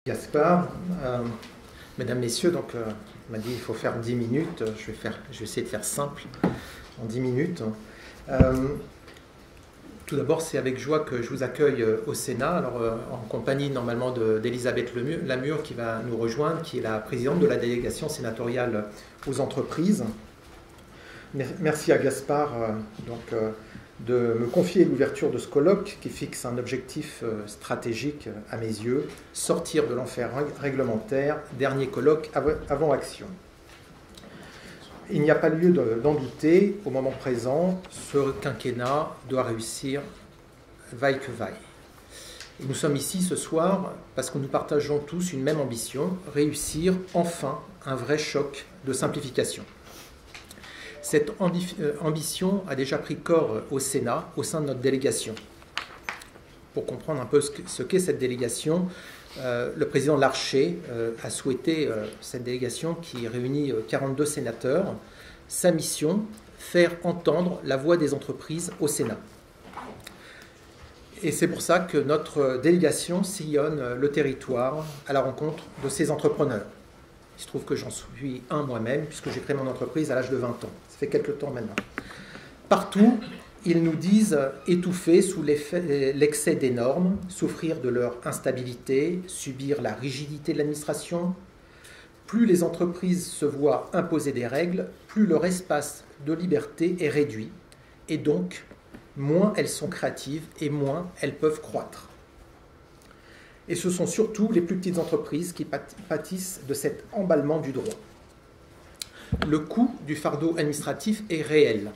Gaspard, mesdames, messieurs, donc on m'a dit qu'il faut faire 10 minutes, je vais essayer de faire simple en 10 minutes. Tout d'abord, c'est avec joie que je vous accueille au Sénat, alors en compagnie normalement d'Elisabeth Lamure qui va nous rejoindre, qui est la présidente de la délégation sénatoriale aux entreprises. Merci à Gaspard de me confier l'ouverture de ce colloque qui fixe un objectif stratégique à mes yeux, sortir de l'enfer réglementaire, dernier colloque avant action. Il n'y a pas lieu d'en douter, au moment présent, ce quinquennat doit réussir vaille que vaille. Et nous sommes ici ce soir parce que nous partageons tous une même ambition, réussir enfin un vrai choc de simplification. Cette ambition a déjà pris corps au Sénat, au sein de notre délégation. Pour comprendre un peu ce qu'est cette délégation, le président Larcher a souhaité cette délégation qui réunit 42 sénateurs. Sa mission, faire entendre la voix des entreprises au Sénat. Et c'est pour ça que notre délégation sillonne le territoire à la rencontre de ces entrepreneurs. Il se trouve que j'en suis un moi-même, puisque j'ai créé mon entreprise à l'âge de 20 ans. Ça fait quelques temps maintenant. Partout, ils nous disent étouffer sous l'excès des normes, souffrir de leur instabilité, subir la rigidité de l'administration. Plus les entreprises se voient imposer des règles, plus leur espace de liberté est réduit. Et donc, moins elles sont créatives et moins elles peuvent croître. Et ce sont surtout les plus petites entreprises qui pâtissent de cet emballement du droit. Le coût du fardeau administratif est réel.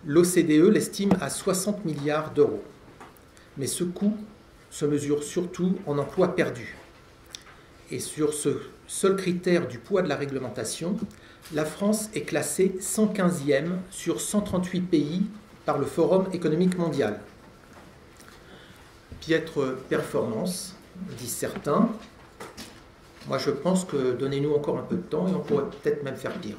L'OCDE l'estime à 60 milliards d'euros. Mais ce coût se mesure surtout en emplois perdus. Et sur ce seul critère du poids de la réglementation, la France est classée 115e sur 138 pays par le Forum économique mondial. Piètre performance, disent certains. Moi, je pense que donnez-nous encore un peu de temps et on pourrait peut-être même faire pire.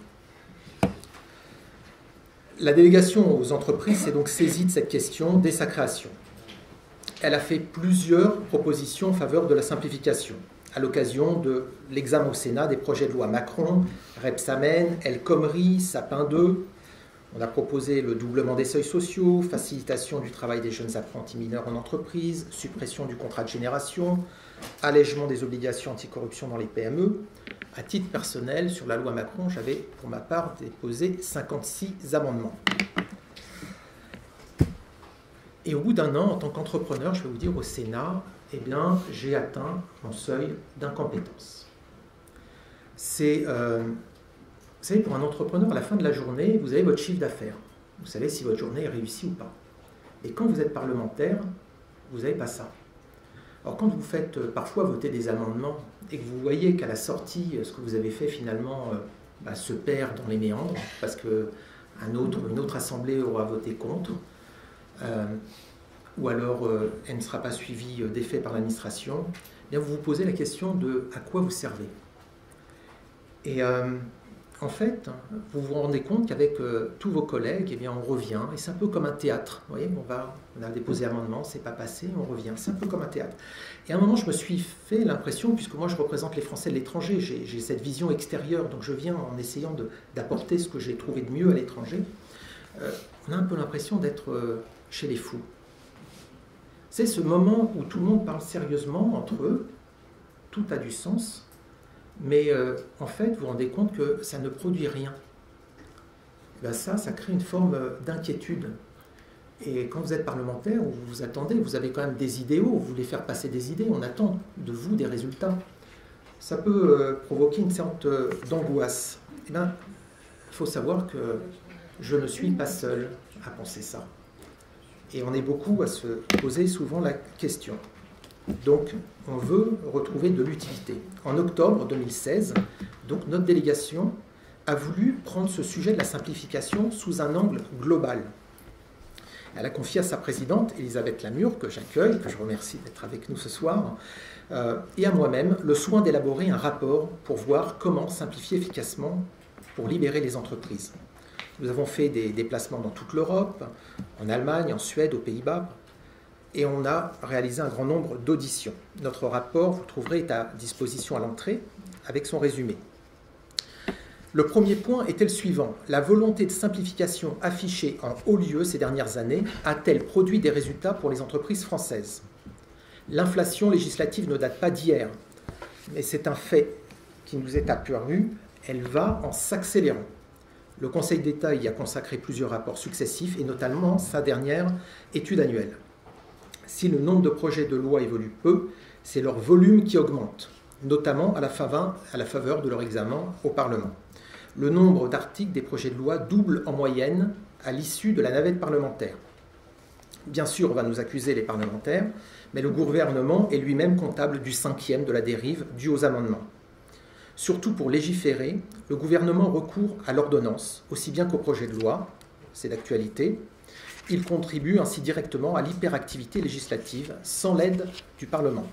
La délégation aux entreprises s'est donc saisie de cette question dès sa création. Elle a fait plusieurs propositions en faveur de la simplification, à l'occasion de l'examen au Sénat des projets de loi Macron, Rebsamen, El Khomri, Sapin 2. On a proposé le doublement des seuils sociaux, facilitation du travail des jeunes apprentis mineurs en entreprise, suppression du contrat de génération, allègement des obligations anticorruption dans les PME. À titre personnel, sur la loi Macron, j'avais pour ma part déposé 56 amendements. Et au bout d'un an, en tant qu'entrepreneur, je vais vous dire au Sénat, eh bien, j'ai atteint mon seuil d'incompétence. Vous savez, pour un entrepreneur, à la fin de la journée, vous avez votre chiffre d'affaires. Vous savez si votre journée est réussie ou pas. Et quand vous êtes parlementaire, vous n'avez pas ça. Alors quand vous faites parfois voter des amendements et que vous voyez qu'à la sortie, ce que vous avez fait finalement se perd dans les méandres, parce qu'une autre assemblée aura voté contre, ou alors elle ne sera pas suivie d'effet par l'administration, eh bien vous vous posez la question de à quoi vous servez. Et en fait, vous vous rendez compte qu'avec tous vos collègues, eh bien, on revient, et c'est un peu comme un théâtre. Vous voyez, on a déposé un amendement, c'est pas passé, on revient, c'est un peu comme un théâtre. Et à un moment, je me suis fait l'impression, puisque moi je représente les Français de l'étranger, j'ai cette vision extérieure, donc je viens en essayant d'apporter ce que j'ai trouvé de mieux à l'étranger, on a un peu l'impression d'être chez les fous. C'est ce moment où tout le monde parle sérieusement entre eux, tout a du sens, mais en fait, vous vous rendez compte que ça ne produit rien. Ben ça crée une forme d'inquiétude. Et quand vous êtes parlementaire, vous vous attendez, vous avez quand même des idéaux, vous voulez faire passer des idées, on attend de vous des résultats. Ça peut provoquer une sorte d'angoisse. Eh bien, il faut savoir que je ne suis pas seul à penser ça. Et on est beaucoup à se poser souvent la question. Donc, on veut retrouver de l'utilité. En octobre 2016, donc, notre délégation a voulu prendre ce sujet de la simplification sous un angle global. Elle a confié à sa présidente, Elisabeth Lamure, que j'accueille, que je remercie d'être avec nous ce soir, et à moi-même, le soin d'élaborer un rapport pour voir comment simplifier efficacement pour libérer les entreprises. Nous avons fait des déplacements dans toute l'Europe, en Allemagne, en Suède, aux Pays-Bas. et on a réalisé un grand nombre d'auditions. Notre rapport, vous le trouverez, est à disposition à l'entrée avec son résumé. Le premier point était le suivant. La volonté de simplification affichée en haut lieu ces dernières années a-t-elle produit des résultats pour les entreprises françaises? L'inflation législative ne date pas d'hier, mais c'est un fait qui nous est apparu. Elle va en s'accélérant. Le Conseil d'État y a consacré plusieurs rapports successifs, et notamment sa dernière étude annuelle. Si le nombre de projets de loi évolue peu, c'est leur volume qui augmente, notamment à la faveur de leur examen au Parlement. Le nombre d'articles des projets de loi double en moyenne à l'issue de la navette parlementaire. Bien sûr, on va nous accuser les parlementaires, mais le gouvernement est lui-même comptable du 5e de la dérive due aux amendements. Surtout pour légiférer, le gouvernement recourt à l'ordonnance, aussi bien qu'au projet de loi, c'est d'actualité. Il contribue ainsi directement à l'hyperactivité législative, sans l'aide du Parlement.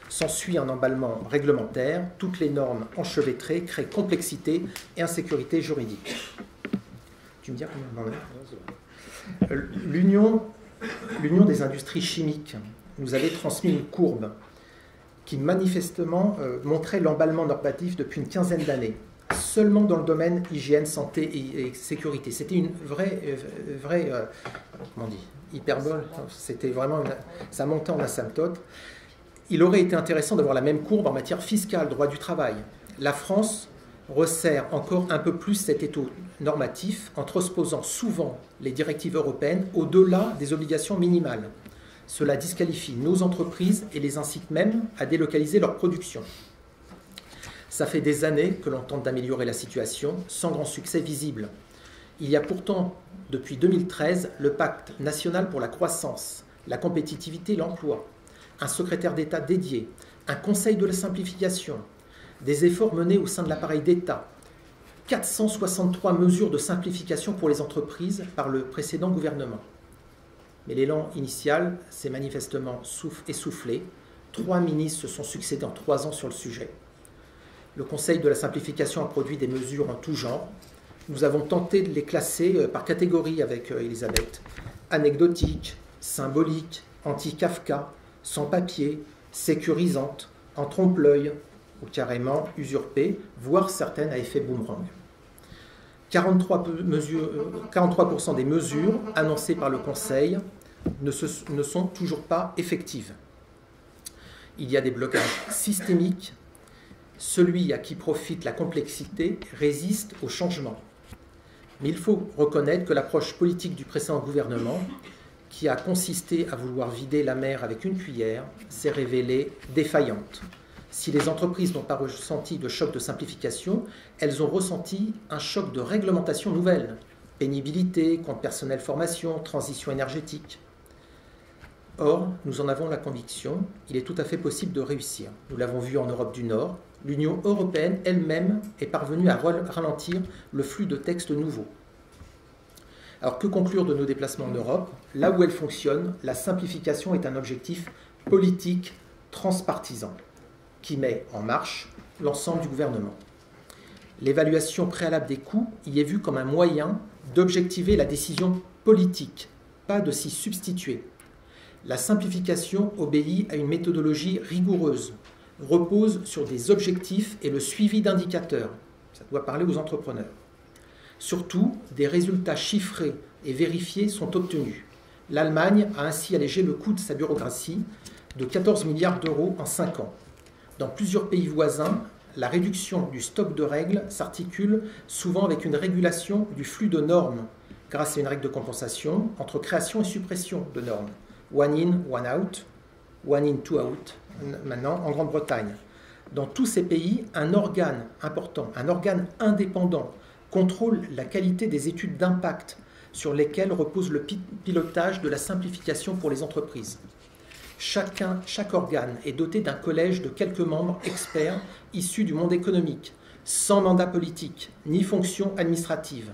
S'ensuit un emballement réglementaire, toutes les normes enchevêtrées créent complexité et insécurité juridique. Tu me dis combien on en est ? L'Union des industries chimiques nous avait transmis une courbe qui manifestement montrait l'emballement normatif depuis une quinzaine d'années, seulement dans le domaine hygiène, santé et sécurité. C'était une vraie comment on dit, hyperbole, c'était vraiment, ça montait en asymptote. Il aurait été intéressant d'avoir la même courbe en matière fiscale, droit du travail. La France resserre encore un peu plus cet étau normatif en transposant souvent les directives européennes au-delà des obligations minimales. Cela disqualifie nos entreprises et les incite même à délocaliser leur production. Ça fait des années que l'on tente d'améliorer la situation, sans grand succès visible. Il y a pourtant, depuis 2013, le Pacte national pour la croissance, la compétitivité et l'emploi, un secrétaire d'État dédié, un conseil de la simplification, des efforts menés au sein de l'appareil d'État, 463 mesures de simplification pour les entreprises par le précédent gouvernement. Mais l'élan initial s'est manifestement essoufflé. 3 ministres se sont succédés en 3 ans sur le sujet. Le Conseil de la simplification a produit des mesures en tout genre. Nous avons tenté de les classer par catégorie avec Elisabeth. Anecdotiques, symboliques, anti-Kafka, sans papier, sécurisantes, en trompe-l'œil ou carrément usurpées, voire certaines à effet boomerang. 43% des mesures annoncées par le Conseil ne sont toujours pas effectives. Il y a des blocages systémiques. Celui à qui profite la complexité résiste au changement. Mais il faut reconnaître que l'approche politique du précédent gouvernement, qui a consisté à vouloir vider la mer avec une cuillère, s'est révélée défaillante. Si les entreprises n'ont pas ressenti de choc de simplification, elles ont ressenti un choc de réglementation nouvelle. Pénibilité, compte personnel formation, transition énergétique. Or, nous en avons la conviction, il est tout à fait possible de réussir. Nous l'avons vu en Europe du Nord, l'Union européenne elle-même est parvenue à ralentir le flux de textes nouveaux. Alors que conclure de nos déplacements en Europe? Là où elle fonctionne, la simplification est un objectif politique transpartisan qui met en marche l'ensemble du gouvernement. L'évaluation préalable des coûts y est vue comme un moyen d'objectiver la décision politique, pas de s'y substituer. La simplification obéit à une méthodologie rigoureuse, repose sur des objectifs et le suivi d'indicateurs. Ça doit parler aux entrepreneurs. Surtout, des résultats chiffrés et vérifiés sont obtenus. L'Allemagne a ainsi allégé le coût de sa bureaucratie de 14 milliards d'euros en 5 ans. Dans plusieurs pays voisins, la réduction du stock de règles s'articule souvent avec une régulation du flux de normes, grâce à une règle de compensation entre création et suppression de normes. One in, one out, one in, two out, maintenant en Grande-Bretagne. Dans tous ces pays, un organe important, un organe indépendant, contrôle la qualité des études d'impact sur lesquelles repose le pilotage de la simplification pour les entreprises. Chaque organe est doté d'un collège de quelques membres experts issus du monde économique, sans mandat politique, ni fonction administrative.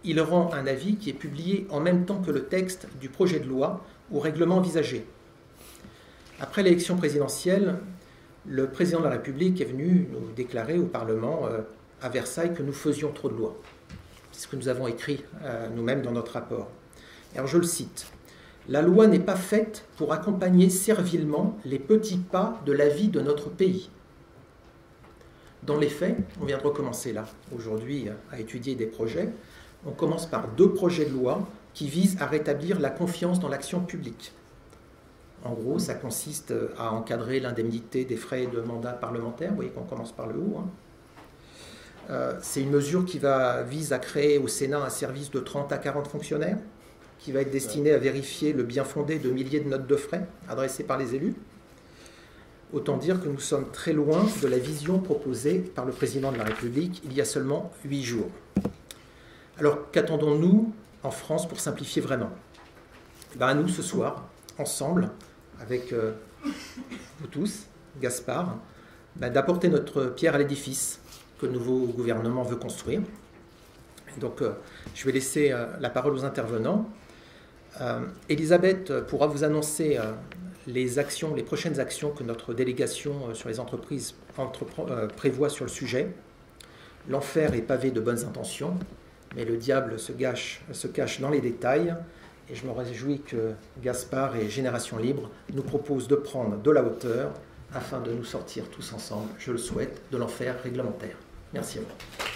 Il rend un avis qui est publié en même temps que le texte du projet de loi ou règlement envisagé. Après l'élection présidentielle, le président de la République est venu nous déclarer au Parlement à Versailles que nous faisions trop de lois. C'est ce que nous avons écrit nous-mêmes dans notre rapport. Alors je le cite. « La loi n'est pas faite pour accompagner servilement les petits pas de la vie de notre pays. Dans les faits, on vient de recommencer là, aujourd'hui, à étudier des projets. On commence par 2 projets de loi qui visent à rétablir la confiance dans l'action publique. En gros, ça consiste à encadrer l'indemnité des frais de mandat parlementaire. Vous voyez qu'on commence par le haut. C'est une mesure qui vise à créer au Sénat un service de 30 à 40 fonctionnaires qui va être destiné à vérifier le bien fondé de milliers de notes de frais adressées par les élus. Autant dire que nous sommes très loin de la vision proposée par le président de la République il y a seulement 8 jours. Alors, qu'attendons-nous en France pour simplifier vraiment? À nous, ce soir, ensemble, avec vous tous, Gaspard, d'apporter notre pierre à l'édifice que le nouveau gouvernement veut construire. Donc, je vais laisser la parole aux intervenants. Elisabeth pourra vous annoncer les prochaines actions que notre délégation sur les entreprises prévoit sur le sujet. L'enfer est pavé de bonnes intentions, mais le diable se cache dans les détails. Et je me réjouis que Gaspard et Génération Libre nous proposent de prendre de la hauteur afin de nous sortir tous ensemble, je le souhaite, de l'enfer réglementaire. Merci à vous.